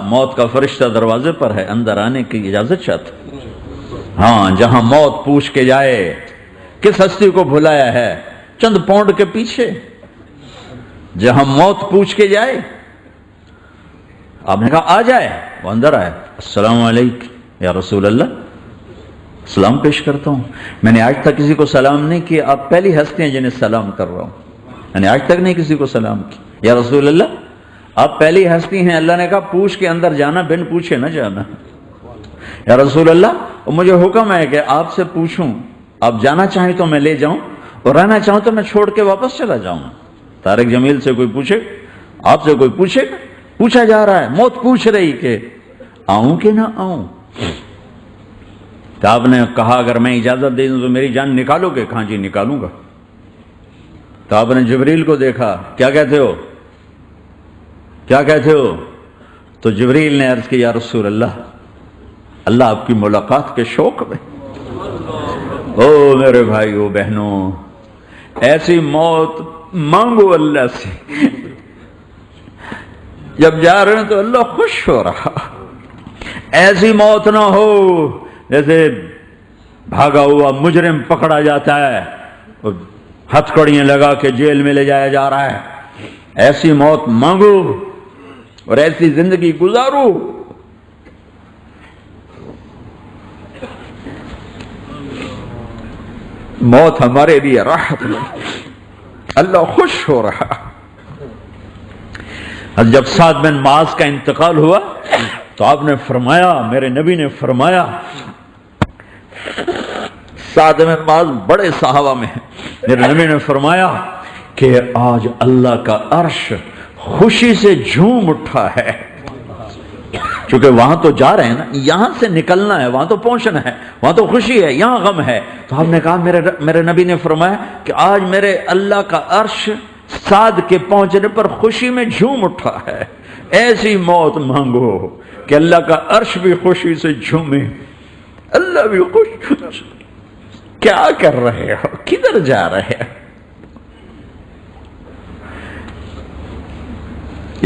موت کا فرشتہ دروازے پر ہے، اندر آنے کی اجازت چاہتا۔ ہاں، جہاں موت پوچھ کے جائے کس ہستی کو بھلایا ہے، چند پاؤنڈ کے پیچھے جہاں موت پوچھ کے جائے، آپ نے کہا آ جائے، وہ اندر آئے، السلام علیکم یا رسول اللہ، سلام پیش کرتا ہوں، میں نے آج تک کسی کو سلام نہیں کیا، آپ پہلی ہستی ہیں جنہیں سلام کر رہا ہوں، میں نے آج تک نہیں کسی کو سلام کیا، یا رسول اللہ آپ پہلی ہستی ہیں، اللہ نے کہا پوچھ کے اندر جانا، بن پوچھے نہ جانا، یا رسول اللہ مجھے حکم ہے کہ آپ سے پوچھوں، آپ جانا چاہیں تو میں لے جاؤں اور رہنا چاہوں تو میں چھوڑ کے واپس چلا جاؤں۔ طارق جمیل سے کوئی پوچھے، آپ سے کوئی پوچھے، پوچھا جا رہا ہے، موت پوچھ رہی کہ آؤں کہ نہ آؤں؟ تو آپ نے کہا اگر میں اجازت دے دوں تو میری جان نکالو گے؟ کہاں جی نکالوں گا۔ تو آپ نے جبریل کو دیکھا، کیا کہتے ہو، کیا کہتے ہو؟ تو جبریل نے عرض کی یا رسول اللہ، اللہ آپ کی ملاقات کے شوق میں۔ او میرے بھائیو بہنوں، ایسی موت مانگو اللہ سے، جب جا رہے ہیں تو اللہ خوش ہو رہا، ایسی موت نہ ہو جیسے بھاگا ہوا مجرم پکڑا جاتا ہے اور ہتھ کڑیاں لگا کے جیل میں لے جایا جا رہا ہے، ایسی موت مانگو اور ایسی زندگی گزارو۔ موت ہمارے لیے راحت نہیں، اللہ خوش ہو رہا۔ جب سعد بن معاذ کا انتقال ہوا تو آپ نے فرمایا، میرے نبی نے فرمایا، سعد بن معاذ بڑے صحابہ میں ہیں، میرے نبی نے فرمایا کہ آج اللہ کا عرش خوشی سے جھوم اٹھا ہے، چونکہ وہاں تو جا رہے ہیں نا، یہاں سے نکلنا ہے، وہاں تو پہنچنا ہے، وہاں تو خوشی ہے، یہاں غم ہے۔ تو آپ نے کہا، میرے نبی نے فرمایا کہ آج میرے اللہ کا عرش سعد کے پہنچنے پر خوشی میں جھوم اٹھا ہے، ایسی موت مانگو کہ اللہ کا عرش بھی خوشی سے جھومے، اللہ بھی خوش۔ کیا کر رہے ہو، کدھر جا رہے ہو؟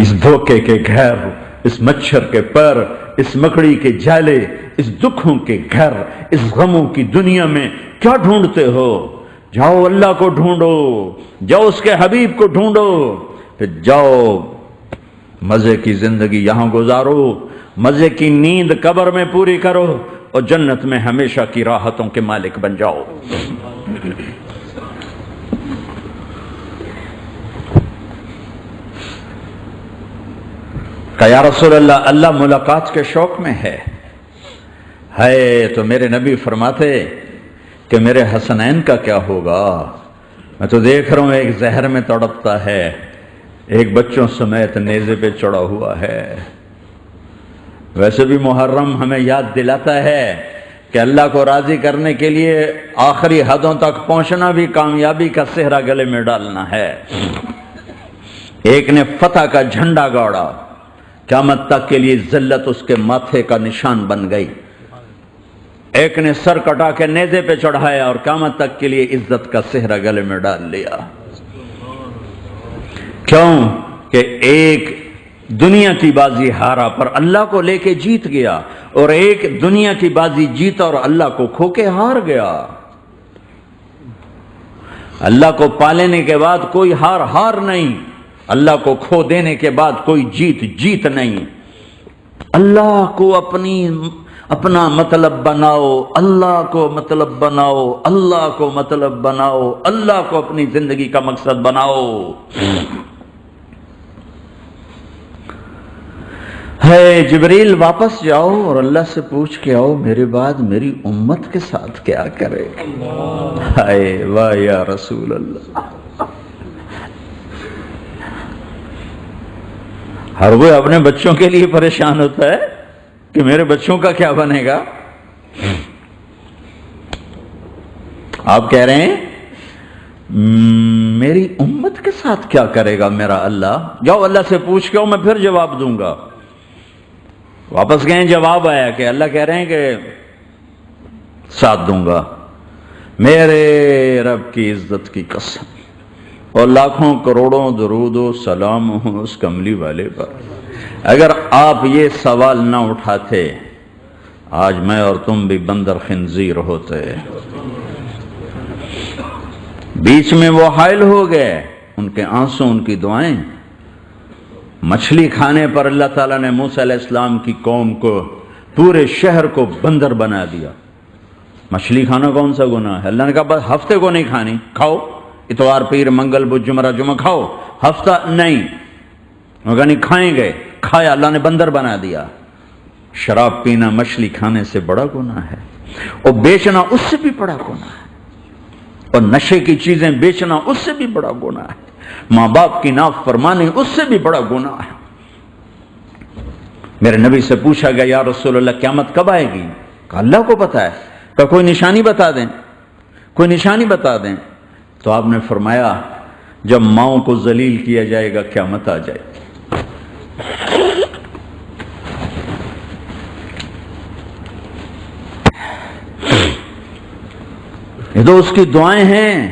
اس دھوکے کے گھر، اس مچھر کے پر، اس مکڑی کے جالے، اس دکھوں کے گھر، اس غموں کی دنیا میں کیا ڈھونڈتے ہو؟ جاؤ اللہ کو ڈھونڈو، جاؤ اس کے حبیب کو ڈھونڈو، پھر جاؤ مزے کی زندگی یہاں گزارو، مزے کی نیند قبر میں پوری کرو اور جنت میں ہمیشہ کی راحتوں کے مالک بن جاؤ۔ کہ یا رسول اللہ، اللہ ملاقات کے شوق میں ہے تو میرے نبی فرماتے کہ میرے حسنین کا کیا ہوگا؟ میں تو دیکھ رہا ہوں ایک زہر میں تڑپتا ہے، ایک بچوں سمیت نیزے پہ چڑھا ہوا ہے۔ ویسے بھی محرم ہمیں یاد دلاتا ہے کہ اللہ کو راضی کرنے کے لیے آخری حدوں تک پہنچنا بھی کامیابی کا صحرا گلے میں ڈالنا ہے۔ ایک نے فتح کا جھنڈا گاڑا، قیامت تک کے لیے ذلت اس کے ماتھے کا نشان بن گئی۔ ایک نے سر کٹا کے نیزے پہ چڑھایا اور قیامت تک کے لیے عزت کا صحرا گلے میں ڈال لیا۔ کیوں کہ ایک دنیا کی بازی ہارا پر اللہ کو لے کے جیت گیا، اور ایک دنیا کی بازی جیتا اور اللہ کو کھو کے ہار گیا۔ اللہ کو پا لینے کے بعد کوئی ہار نہیں، اللہ کو کھو دینے کے بعد کوئی جیت نہیں۔ اللہ کو اپنا مطلب بناؤ، اللہ کو مطلب بناؤ، اللہ کو مطلب بناؤ، اللہ کو اپنی زندگی کا مقصد بناؤ۔ ہے جبریل واپس جاؤ اور اللہ سے پوچھ کے آؤ میرے بعد میری امت کے ساتھ کیا کرے۔ ہائے واہ یا رسول اللہ۔ ہر کوئی اپنے بچوں کے لیے پریشان ہوتا ہے کہ میرے بچوں کا کیا بنے گا۔ آپ کہہ رہے ہیں میری امت کے ساتھ کیا کرے گا میرا اللہ؟ جاؤ اللہ سے پوچھ کے آؤ، میں پھر جواب دوں گا۔ واپس گئے، جواب آیا کہ اللہ کہہ رہے ہیں کہ ساتھ دوں گا، میرے رب کی عزت کی قسم، اور لاکھوں کروڑوں درود و سلام ہوں اس کملی والے پر۔ اگر آپ یہ سوال نہ اٹھاتے آج میں اور تم بھی بندر خنزیر ہوتے. بیچ میں وہ حائل ہو گئے، ان کے آنسو، ان کی دعائیں. مچھلی کھانے پر اللہ تعالیٰ نے موسیٰ علیہ السلام کی قوم کو، پورے شہر کو بندر بنا دیا. مچھلی کھانا کون سا گناہ ہے؟ اللہ نے کہا بس ہفتے کو نہیں کھانی، کھاؤ اتوار پیر منگل بدھ جمعہ جمعہ کھاؤ، ہفتہ نہیں. مگر نہیں کھائیں گے، کھایا، اللہ نے بندر بنا دیا. شراب پینا مچھلی کھانے سے بڑا گناہ ہے، اور بیچنا اس سے بھی بڑا گناہ ہے، اور نشے کی چیزیں بیچنا اس سے بھی بڑا گناہ ہے، ماں باپ کی نافرمانی اس سے بھی بڑا گناہ ہے. میرے نبی سے پوچھا گیا یا رسول اللہ قیامت کب آئے گی؟ کہا اللہ کو پتا ہے. کہا کوئی نشانی بتا دیں، کوئی نشانی بتا دیں. تو آپ نے فرمایا جب ماؤں کو ذلیل کیا جائے گا قیامت آ جائے گی. یہ تو اس کی دعائیں ہیں،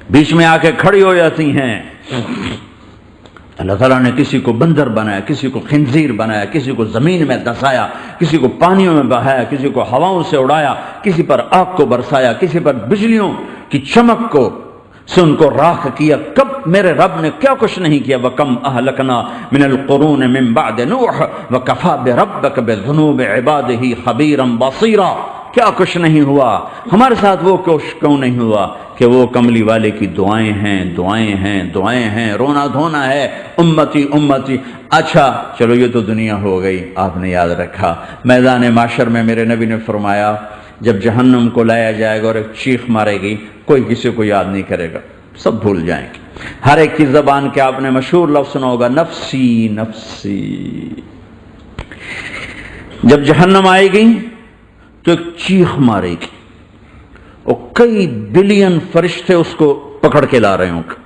بیچ میں آ کے کھڑی ہو جاتی ہیں. اللہ تعالیٰ نے کسی کو بندر بنایا، کسی کو خنزیر بنایا، کسی کو زمین میں دسایا، کسی کو پانیوں میں بہایا، کسی کو ہواؤں سے اڑایا، کسی پر آگ کو برسایا، کسی پر بجلیوں کی چمک کو سے ان کو راکھ کیا. کب میرے رب نے کیا کچھ نہیں کیا. وَكَمْ أَهْلَكْنَا مِنَ الْقُرُونِ مِنْ بَعْدِ نُوحٍ وَكَفَى بِرَبِّكَ بِذُنُوبِ عِبَادِهِ خَبِيرًا بَصِيرًا. کیا کچھ نہیں ہوا ہمارے ساتھ، وہ کچھ کیوں نہیں ہوا کہ وہ کملی والے کی دعائیں ہیں، دعائیں ہیں، دعائیں ہیں، رونا دھونا ہے، امتی امتی. اچھا چلو یہ تو دنیا ہو گئی، آپ نے یاد رکھا. میدان معاشر میں میرے نبی نے فرمایا جب جہنم کو لایا جائے گا اور ایک چیخ مارے گی، کوئی کسی کو یاد نہیں کرے گا، سب بھول جائیں گے. ہر ایک کی زبان کے آپ نے مشہور لفظ سنا ہوگا نفسی نفسی. جب جہنم آئے گی تو ایک چیخ مارے گی، اور کئی بلین فرشتے اس کو پکڑ کے لا رہے ہوں گے،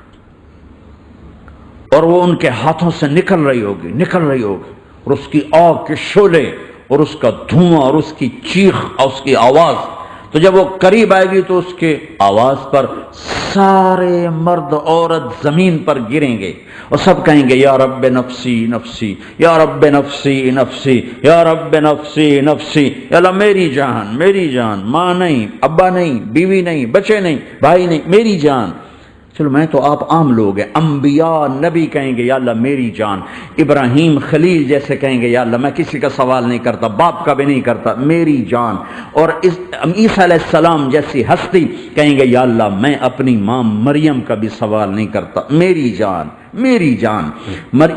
اور وہ ان کے ہاتھوں سے نکل رہی ہوگی، اور اس کی آگ کے شعلے اور اس کا دھواں اور اس کی چیخ اور اس کی آواز. تو جب وہ قریب آئے گی تو اس کے آواز پر سارے مرد عورت زمین پر گریں گے اور سب کہیں گے یا رب نفسی نفسی، یا رب نفسی نفسی، یا رب نفسی نفسی. یا اللہ میری جان، میری جان، ماں نہیں، ابا نہیں، بیوی نہیں، بچے نہیں، بھائی نہیں، میری جان. چلو میں تو آپ عام لوگ ہیں، انبیاء نبی کہیں گے یا اللہ میری جان. ابراہیم خلیل جیسے کہیں گے یا اللہ میں کسی کا سوال نہیں کرتا، باپ کا بھی نہیں کرتا، میری جان. اور عیسیٰ علیہ السلام جیسی ہستی کہیں گے یا اللہ میں اپنی ماں مریم کا بھی سوال نہیں کرتا، میری جان، میری جان.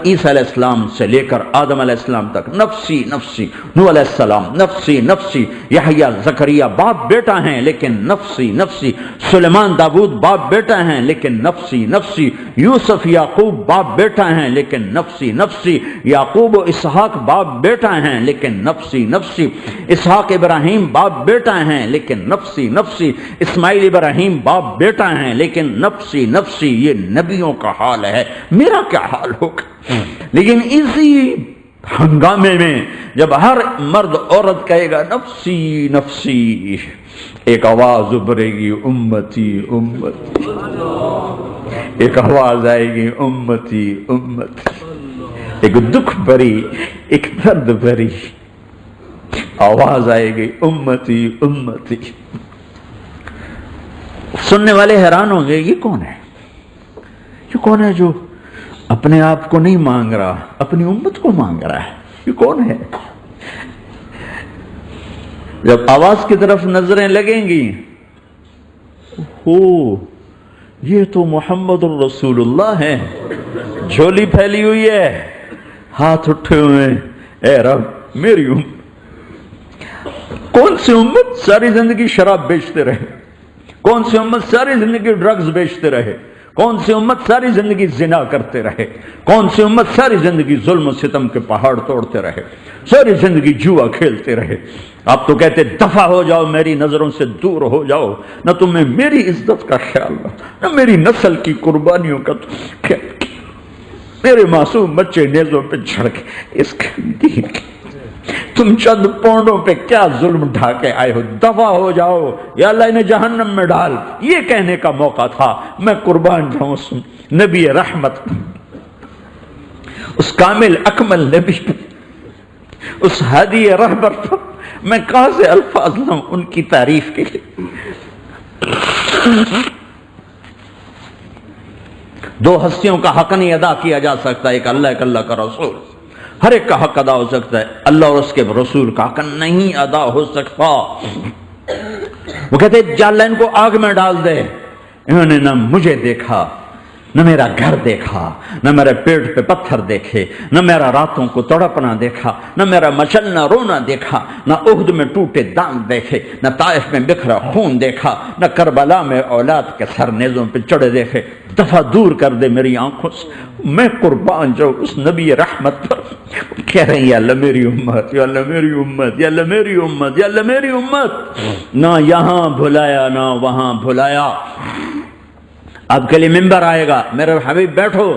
عیسیٰ علیہ السلام سے لے کر آدم علیہ السلام تک نفسی نفسی. نوح علیہ السلام نفسی نفسی. یحییٰ زکریا باپ بیٹا ہیں لیکن نفسی نفسی. سلیمان داؤد باپ بیٹا ہیں لیکن نفسی نفسی. یوسف یعقوب باپ بیٹا ہیں لیکن نفسی نفسی. یعقوب و اسحاق باپ بیٹا ہیں لیکن نفسی نفسی. اسحاق ابراہیم باپ بیٹا ہیں لیکن نفسی نفسی. اسماعیل ابراہیم باپ بیٹا ہیں لیکن نفسی نفسی. یہ نبیوں کا حال ہے، میرا کیا حال ہوگا. لیکن اسی ہنگامے میں جب ہر مرد عورت کہے گا نفسی نفسی، ایک آواز ابھرے گی امتی امتی. ایک آواز آئے گی امتی امتی. ایک دکھ بھری، ایک درد بھری آواز آئے گی امتی امتی. سننے والے حیران ہوں گے یہ کون ہے، یہ کون ہے جو اپنے آپ کو نہیں مانگ رہا، اپنی امت کو مانگ رہا ہے، یہ کون ہے. جب آواز کی طرف نظریں لگیں گی، یہ تو محمد الرسول اللہ ہے، جھولی پھیلی ہوئی ہے، ہاتھ اٹھے ہوئے ہیں، اے رب میری امت. کون سی امت ساری زندگی شراب بیچتے رہے، کون سی امت ساری زندگی ڈرگز بیچتے رہے، کون سی امت ساری زندگی زنا کرتے رہے، کون سی امت ساری زندگی ظلم و ستم کے پہاڑ توڑتے رہے، ساری زندگی جوا کھیلتے رہے. آپ تو کہتے دفع ہو جاؤ، میری نظروں سے دور ہو جاؤ، نہ تمہیں میری عزت کا خیال نہ میری نسل کی قربانیوں کا خیال. میرے معصوم بچے نیزوں پہ جھڑ کے اس دین کی تم چند پونڈوں پہ کیا ظلم ڈھا کے آئے ہو، دفع ہو جاؤ یا اللہ انہیں جہنم میں ڈال. یہ کہنے کا موقع تھا، میں قربان جاؤں نبی رحمت. اس کامل اکمل نبی پر، اس ہادی رہبر پر میں کہاں سے الفاظ لوں ان کی تعریف کے لیے؟ دو ہستیوں کا حق نہیں ادا کیا جا سکتا، ایک اللہ کا رسول، ہر ایک کا حق ادا ہو سکتا ہے، اللہ اور اس کے رسول کا حق نہیں ادا ہو سکتا۔ وہ کہتے جا اللہ ان کو آگ میں ڈال دے، انہوں نے نہ مجھے دیکھا، نہ میرا گھر دیکھا، نہ میرے پیٹ پہ پتھر دیکھے، نہ میرا راتوں کو تڑپنا دیکھا، نہ میرا مچلنا رونا دیکھا، نہ احد میں ٹوٹے دانت دیکھے، نہ طائف میں بکھرا خون دیکھا، نہ کربلا میں اولاد کے سر نیزوں پہ چڑھے دیکھے۔ دفعہ دور کر دے میری آنکھوں سے، میں قربان جاؤں اس نبی رحمت پر۔ کہہ رہے ہیں یا اللہ میری امت، یا اللہ میری امت، یا اللہ میری امت، یا اللہ میری امت، نہ یہاں بھلایا نہ وہاں بھلایا۔ آپ کے لیے ممبر آئے گا، میرے حبیب بیٹھو،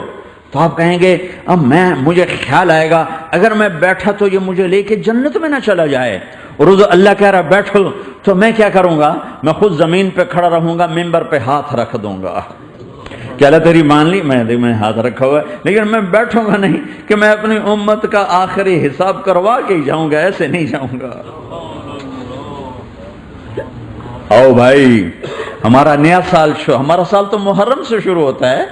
تو آپ کہیں گے اب مجھے خیال آئے گا اگر میں بیٹھا تو یہ مجھے لے کے جنت میں نہ چلا جائے، اور اللہ کہہ رہا بیٹھو تو میں کیا کروں گا؟ میں خود زمین پہ کھڑا رہوں گا، ممبر پہ ہاتھ رکھ دوں گا کہ اللہ تیری مان لی، میں ہاتھ رکھا ہوا ہے، لیکن میں بیٹھوں گا نہیں کہ میں اپنی امت کا آخری حساب کروا کے ہی جاؤں گا، ایسے نہیں جاؤں گا۔ آؤ بھائی، ہمارا نیا سال ہمارا سال تو محرم سے شروع ہوتا ہے،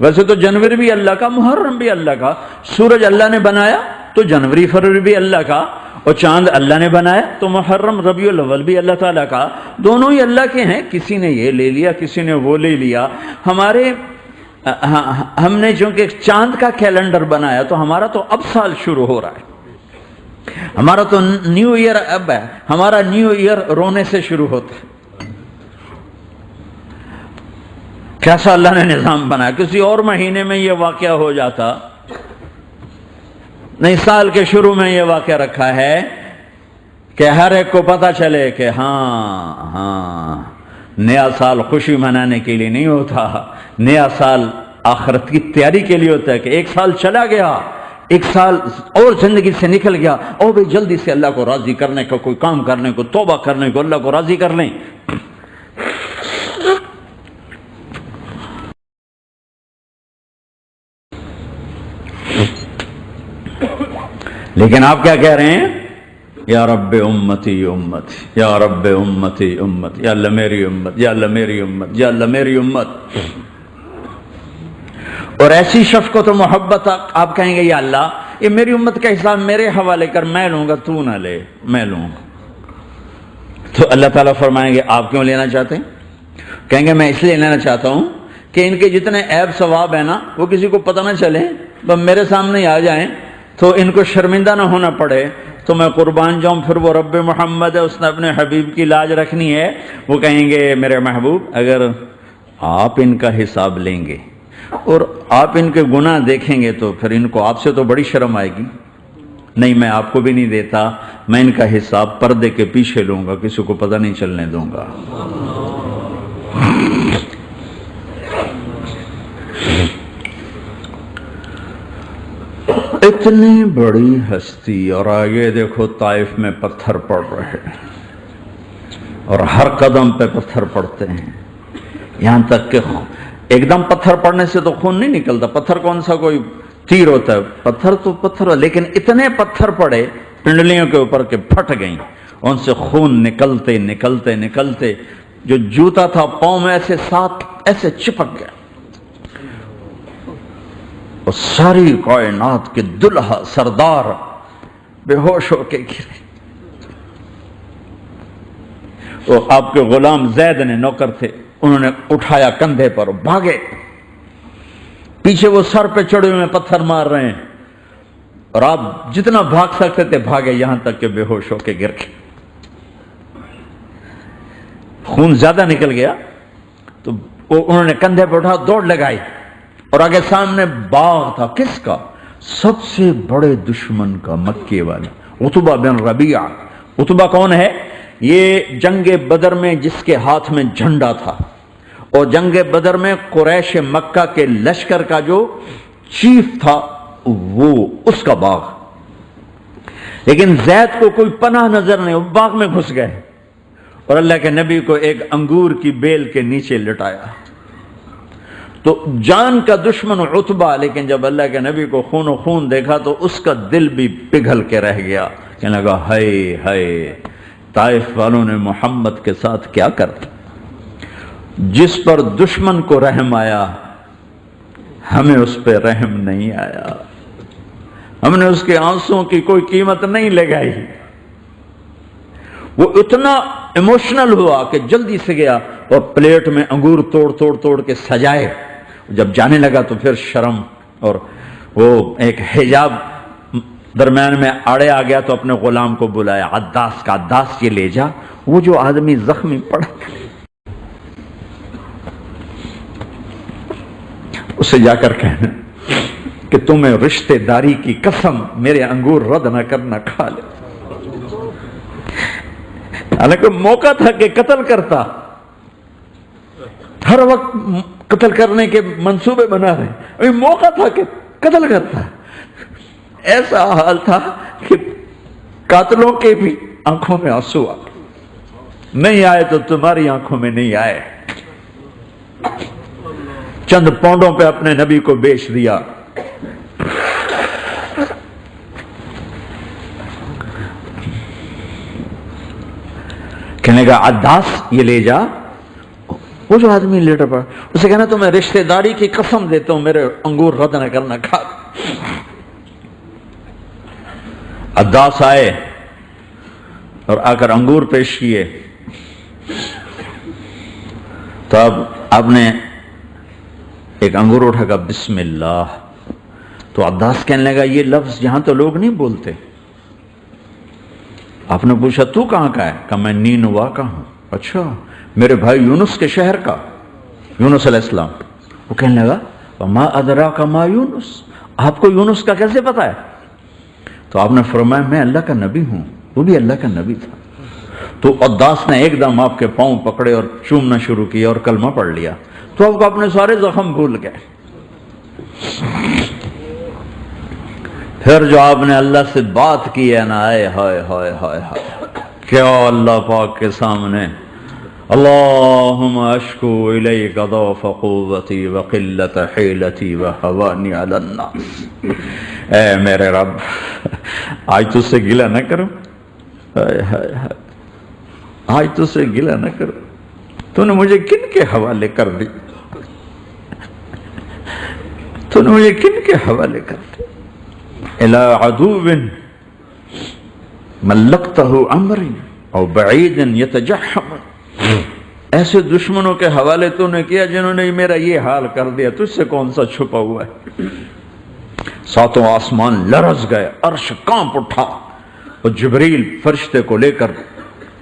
ویسے تو جنوری بھی اللہ کا، محرم بھی اللہ کا، سورج اللہ نے بنایا تو جنوری فروری بھی اللہ کا، اور چاند اللہ نے بنایا تو محرم ربیع الاول بھی اللہ تعالیٰ کا، دونوں ہی اللہ کے ہیں۔ کسی نے یہ لے لیا، کسی نے وہ لے لیا۔ ہم نے چونکہ چاند کا کیلنڈر بنایا تو ہمارا تو اب سال شروع ہو رہا ہے، ہمارا تو نیو ایئر اب ہے، ہمارا نیو ایئر رونے سے شروع ہوتا ہے۔ کیسا اللہ نے نظام بنایا، کسی اور مہینے میں یہ واقعہ ہو جاتا، نہیں سال کے شروع میں یہ واقعہ رکھا ہے کہ ہر ایک کو پتہ چلے کہ ہاں نیا سال خوشی منانے کے لیے نہیں ہوتا، نیا سال آخرت کی تیاری کے لیے ہوتا ہے کہ ایک سال چلا گیا، ایک سال اور زندگی سے نکل گیا، اور بھی جلدی سے اللہ کو راضی کرنے کا کوئی کام کرنے کو، توبہ کرنے کو، اللہ کو راضی کر لیں۔ لیکن آپ کیا کہہ رہے ہیں؟ یا رب امتی امتی، یا رب امتی امت، یا اللہ میری امت، یا اللہ میری امت، یا اللہ میری امت۔ اور ایسی شفقت و محبت آپ کہیں گے یا اللہ یہ میری امت کا حساب میرے حوالے کر، میں لوں گا، تو نہ لے، میں لوں گا۔ تو اللہ تعالیٰ فرمائیں گے آپ کیوں لینا چاہتے ہیں؟ کہیں گے میں اس لیے لینا چاہتا ہوں کہ ان کے جتنے عیب ثواب ہیں نا وہ کسی کو پتہ نہ چلے، بس میرے سامنے ہی آ جائیں تو ان کو شرمندہ نہ ہونا پڑے، تو میں قربان جاؤں۔ پھر وہ رب محمد ہے، اس نے اپنے حبیب کی لاج رکھنی ہے، وہ کہیں گے میرے محبوب اگر آپ ان کا حساب لیں گے اور آپ ان کے گناہ دیکھیں گے تو پھر ان کو آپ سے تو بڑی شرم آئے گی، نہیں میں آپ کو بھی نہیں دیتا، میں ان کا حساب پردے کے پیچھے لوں گا، کسی کو پتہ نہیں چلنے دوں گا۔ اتنی بڑی ہستی، اور آگے دیکھو طائف میں پتھر پڑ رہے ہیں، اور ہر قدم پہ پتھر پڑتے ہیں، یہاں تک کہ ایک دم پتھر پڑنے سے تو خون نہیں نکلتا، پتھر کون سا کوئی تیر ہوتا ہے، پتھر تو پتھر، لیکن اتنے پتھر پڑے پنڈلیوں کے اوپر کہ پھٹ گئیں، ان سے خون نکلتے نکلتے نکلتے جو جوتا تھا پاؤں میں ایسے ساتھ ایسے چپک گیا، اور ساری کائنات کے دلہا سردار بے ہوش ہو کے گرے۔ تو آپ کے غلام زید نے، نوکر تھے، انہوں نے اٹھایا کندھے پر، بھاگے، پیچھے وہ سر پہ چڑھے ہوئے پتھر مار رہے ہیں، اور آپ جتنا بھاگ سکتے تھے بھاگے، یہاں تک کہ بے ہوش ہو کے گر گئے۔ خون زیادہ نکل گیا تو انہوں نے کندھے پہ اٹھا، دوڑ لگائی، اور آگے سامنے باغ تھا، کس کا؟ سب سے بڑے دشمن کا، مکے والے عتبہ بن ربیعہ۔ عتبہ کون ہے؟ یہ جنگ بدر میں جس کے ہاتھ میں جھنڈا تھا، اور جنگ بدر میں قریش مکہ کے لشکر کا جو چیف تھا وہ اس کا باغ، لیکن زید کو کوئی پناہ نظر نہیں، وہ باغ میں گھس گئے، اور اللہ کے نبی کو ایک انگور کی بیل کے نیچے لٹایا۔ تو جان کا دشمن عتبہ، لیکن جب اللہ کے نبی کو خون و خون دیکھا تو اس کا دل بھی پگھل کے رہ گیا، کہنے لگا ہائے ہائے، طائف والوں نے محمد کے ساتھ کیا کر دیا۔ جس پر دشمن کو رحم آیا ہمیں اس پہ رحم نہیں آیا، ہم نے اس کے آنسوں کی کوئی قیمت نہیں لگائی۔ وہ اتنا ایموشنل ہوا کہ جلدی سے گیا اور پلیٹ میں انگور توڑ کے سجائے۔ جب جانے لگا تو پھر شرم اور وہ ایک حجاب درمیان میں آڑے آ گیا، تو اپنے غلام کو بلایا، عداس کا، عداس یہ لے جا وہ جو آدمی زخمی پڑا اسے جا کر کہنا کہ تمہیں رشتے داری کی قسم میرے انگور رد نہ کرنا، کھا لے۔ حالانکہ موقع تھا کہ قتل کرتا، ہر وقت قتل کرنے کے منصوبے بنا رہے، ابھی موقع تھا کہ قتل کرتا۔ ایسا حال تھا کہ قاتلوں کے بھی آنکھوں میں آنسو آ نہیں آئے تو تمہاری آنکھوں میں نہیں آئے۔ چند پونڈوں پہ اپنے نبی کو بیچ دیا۔ کہنے کا عداس یہ لے جا، وہ جو آدمی لیٹر پڑا اسے کہنا تو میں رشتہ داری کی قسم دیتا ہوں میرے انگور رد نہ کرنا، کھا۔ عداس آئے اور آ کر انگور پیش کیے، تو اب آپ نے ایک انگور اٹھا کر بسم اللہ، تو عداس کہنے لگا یہ لفظ یہاں تو لوگ نہیں بولتے۔ آپ نے پوچھا تو کہاں کا ہے؟ کہا میں نینوا کا ہوں۔ اچھا، میرے بھائی یونس کے شہر کا، یونس علیہ السلام۔ وہ کہنے لگا وما ادراک ما یونس، آپ کو یونس کا کیسے پتا ہے؟ تو آپ نے فرمایا میں اللہ کا نبی ہوں، وہ بھی اللہ کا نبی تھا۔ تو عداس نے ایک دم آپ کے پاؤں پکڑے اور چومنا شروع کیا اور کلمہ پڑھ لیا، تو آپ کو اپنے سارے زخم بھول گئے۔ پھر جو آپ نے اللہ سے بات کی ہے نا، آئے ہائے ہائے ہائے ہائے، کیا اللہ پاک کے سامنے اللہم اشکو الیک ضعف قوتی وقلت حیلتی وہوانی علی الناس، اے میرے رب آج تجھ سے گلہ نہ کروں، آج تجھ سے گلہ نہ کروں، تو نے مجھے کن کے حوالے کر دی، تو نے مجھے کن کے حوالے کر دی، الی عدو ملکتہ امری او بعید یتجحم، ایسے دشمنوں کے حوالے تو نے کیا جنہوں نے میرا یہ حال کر دیا، تجھ سے کون سا چھپا ہوا ہے۔ ساتوں آسمان لرز گئے، عرش کانپ اٹھا، اور جبریل فرشتے کو لے کر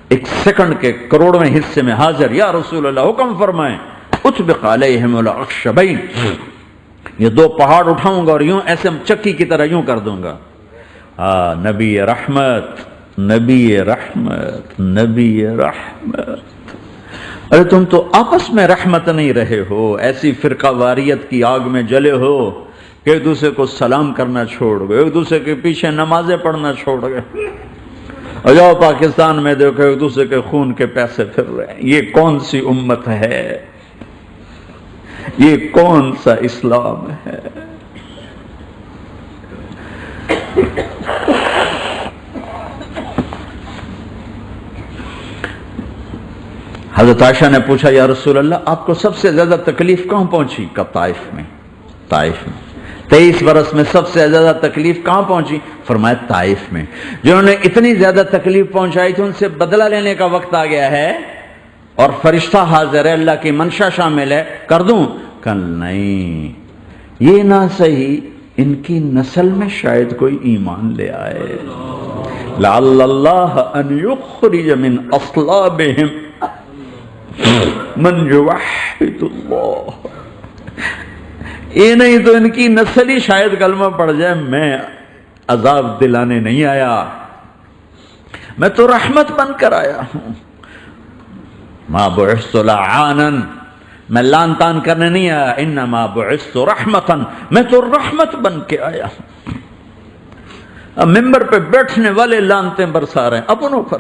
ایک سیکنڈ کے کروڑویں حصے میں حاضر، یا رسول اللہ حکم فرمائیں اطبق علیہم الاخشبین، یہ دو پہاڑ اٹھاؤں گا اور یوں ایسے چکی کی طرح یوں کر دوں گا۔ نبی رحمت، نبی رحمت، نبی رحمت۔ ارے تم تو آپس میں رحمت نہیں رہے ہو، ایسی فرقہ واریت کی آگ میں جلے ہو کہ ایک دوسرے کو سلام کرنا چھوڑ گئے، ایک دوسرے کے پیچھے نمازیں پڑھنا چھوڑ گئے۔ اور جاؤ پاکستان میں دیکھو ایک دوسرے کے خون کے پیسے پھر رہے ہیں۔ یہ کون سی امت ہے؟ یہ کون سا اسلام ہے؟ حضرت عائشہ نے پوچھا یا رسول اللہ آپ کو سب سے زیادہ تکلیف کہاں پہنچی؟ کہا طائف میں، طائف میں۔ 23 برس میں سب سے زیادہ تکلیف کہاں پہنچی؟ فرمایا طائف میں۔ جنہوں نے اتنی زیادہ تکلیف پہنچائی تھی ان سے بدلہ لینے کا وقت آ گیا ہے، اور فرشتہ حاضر ہے، اللہ کی منشا شامل ہے، کر دوں؟ کہ نہیں، یہ نہ صحیح، ان کی نسل میں شاید کوئی ایمان لے آئے، لعل اللہ ان یخرج من اصلابہم من یوحد اللہ، یہ نہیں تو ان کی نسل ہی شاید کلمہ پڑ جائے۔ میں عذاب دلانے نہیں آیا، میں تو رحمت بن کر آیا ہوں۔ ما بعثت لعانا، میں لان تان کرنے نہیں آیا، انما بعثت رحمتا، میں تو رحمت بن کے آیا ہوں۔ اب ممبر پہ بیٹھنے والے لانتیں برسا رہے ہیں اپنوں پر۔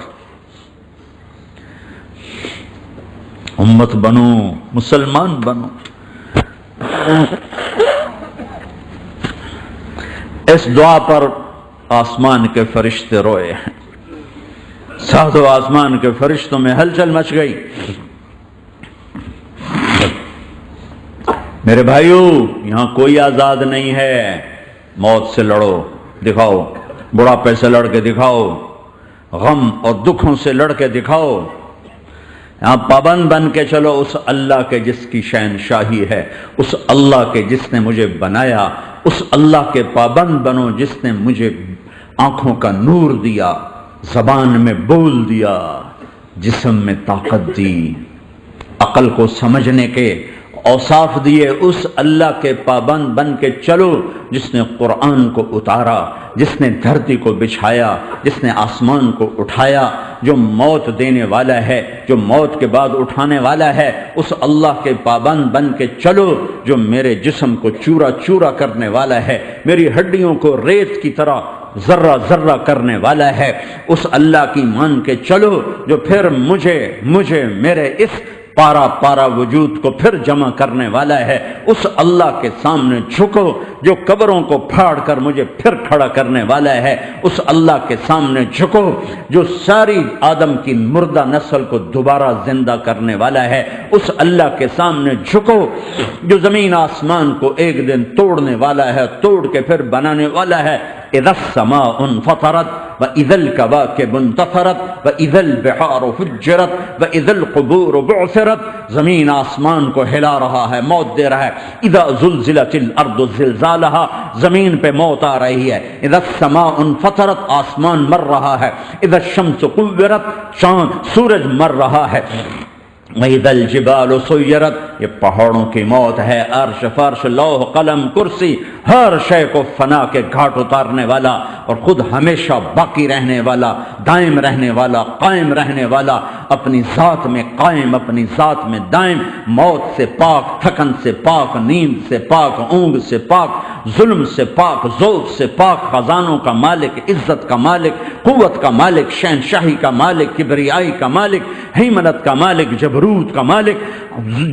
امت بنو، مسلمان بنو۔ اس دعا پر آسمان کے فرشتے روئے ہیں، ساتوں آسمان کے فرشتوں میں ہلچل مچ گئی۔ میرے بھائیو، یہاں کوئی آزاد نہیں ہے، موت سے لڑو، دکھاؤ، بڑھاپے سے لڑ کے دکھاؤ، غم اور دکھوں سے لڑ کے دکھاؤ، یہاں پابند بن کے چلو اس اللہ کے جس کی شہنشاہی ہے، اس اللہ کے جس نے مجھے بنایا، اس اللہ کے پابند بنو جس نے مجھے آنکھوں کا نور دیا، زبان میں بول دیا، جسم میں طاقت دی، عقل کو سمجھنے کے اوصاف دیے، اس اللہ کے پابند بن کے چلو جس نے قرآن کو اتارا، جس نے دھرتی کو بچھایا، جس نے آسمان کو اٹھایا، جو موت دینے والا ہے، جو موت کے بعد اٹھانے والا ہے، اس اللہ کے پابند بن کے چلو جو میرے جسم کو چورا چورا کرنے والا ہے، میری ہڈیوں کو ریت کی طرح ذرہ ذرہ کرنے والا ہے، اس اللہ کی مان کے چلو جو پھر مجھے میرے اس پارا پارا وجود کو پھر جمع کرنے والا ہے، اس اللہ کے سامنے جھکو جو قبروں کو پھاڑ کر مجھے پھر کھڑا کرنے والا ہے، اس اللہ کے سامنے جھکو جو ساری آدم کی مردہ نسل کو دوبارہ زندہ کرنے والا ہے، اس اللہ کے سامنے جھکو جو زمین آسمان کو ایک دن توڑنے والا ہے، توڑ کے پھر بنانے والا ہے۔ اذا السماء انفطرت واذا الكواكب انتثرت واذا البحار فجرت واذا القبور بعثرت، زمین آسمان کو ہلا رہا ہے، موت دے رہا ہے۔ اذا زلزلت الارض زلزالها، زمین پہ موت آ رہی ہے۔ اذا السماء انفطرت، آسمان مر رہا ہے۔ اذا الشمس كورت، چاند سورج مر رہا ہے۔ وَإِذَا الْجِبَالُ سُيِّرَتْ، یہ پہاڑوں کی موت ہے۔ عرش فرش لوح قلم کرسی، ہر شے کو فنا کے گھاٹ اتارنے والا اور خود ہمیشہ باقی رہنے والا، دائم رہنے والا، قائم رہنے والا، اپنی ذات میں قائم، اپنی ذات میں دائم، موت سے پاک، تھکن سے پاک، نیند سے پاک، اونگ سے پاک، ظلم سے پاک، ذوق سے پاک، خزانوں کا مالک، عزت کا مالک، قوت کا مالک، شہنشاہی کا مالک، کبریائی کا مالک، ہیمنت کا مالک، جبروت کا مالک،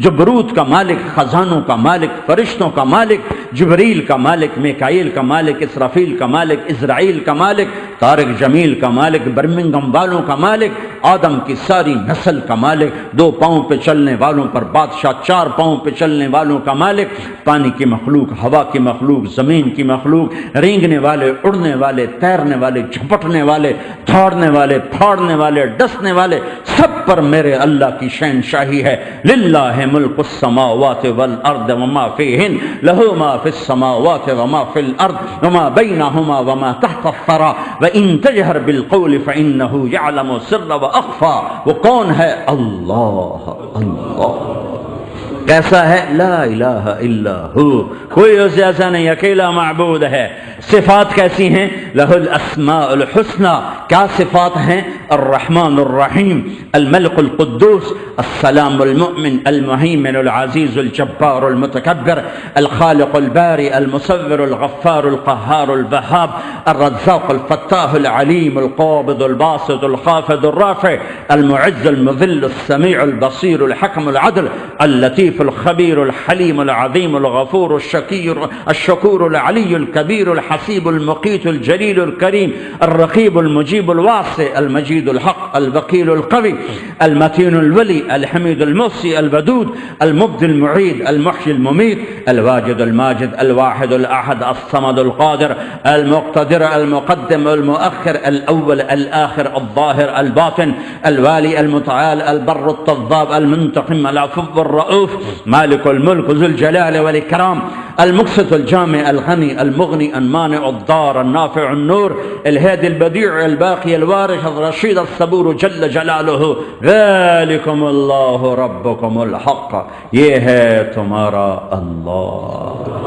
جبروت کا مالک، خزانوں کا مالک، فرشتوں کا مالک، جبریل کا مالک، میکائیل کا مالک، اسرافیل کا مالک، اسرائیل کا مالک، طارق جمیل کا مالک، برمنگم والوں کا مالک، آدم کی ساری نسل کا مالک، 2 پاؤں پہ چلنے والوں پر بادشاہ، 4 پاؤں پہ چلنے والوں کا مالک، پانی کی مخلوق، ہوا کی مخلوق، زمین کی مخلوق، رینگنے والے، اڑنے والے، تیرنے والے، جھپٹنے والے، دھاڑنے والے، پھاڑنے والے، ڈسنے والے، سب پر میرے اللہ کی شہنشاہی ہے۔ للہ ملک السماوات والارض وما فیہن، لہ ما فی السماوات وما فی الارض وما بینہما وما تحت الثری وان تجہر بالقول فانہ یعلم السر واخفی۔ وہ کون ہے؟ اللہ، اللہ کیسا ہے؟ لا الہ الا ہو، کوئی اس جیسا نہیں، اکیلا معبود ہے۔ صفات کیسی ہیں؟ لہ الاسماء الحسنى، کیا صفات ہیں؟ الرحمن الرحیم، الملک القدوس، السلام المؤمن، المہیمن العزیز الجبار المتکبر، الخالق الباری المصور الغفار القہار الوہاب، الرزاق الفتاح العلیم القابض الباسط الخافض الرافع، المعز المذل السمیع البصیر الحکم العدل، اللطیف الخبیر الحلیم العظیم الغفور الشکور العلی الکبیر الحسیب المقیت الجلیل الکریم، الرقیب المجیب الواسع، المجید الحق، الوکیل القوی، المتین الولی، الحمید المحصی، الودود، المبدی المعید، المحیی الممیت، الواجد الماجد، الواحد الاحد، الصمد القادر، المقتدر، المقدم، المؤخر، الاول، الاخر، الظاهر، الباطن، الوالي، المتعال، البر التضاب، المنتقم، العفو الرؤوف، مالك الملك، ذو الجلال والإكرام، المقسط الجامع، الغني، المغني، المانع الضار، النافع النور، الهادي البديع، الباقي الوارث، الرشيد الصبور جل جلاله، ذلكم الله ربكم الحق، یہ ہے تمہارا اللہ۔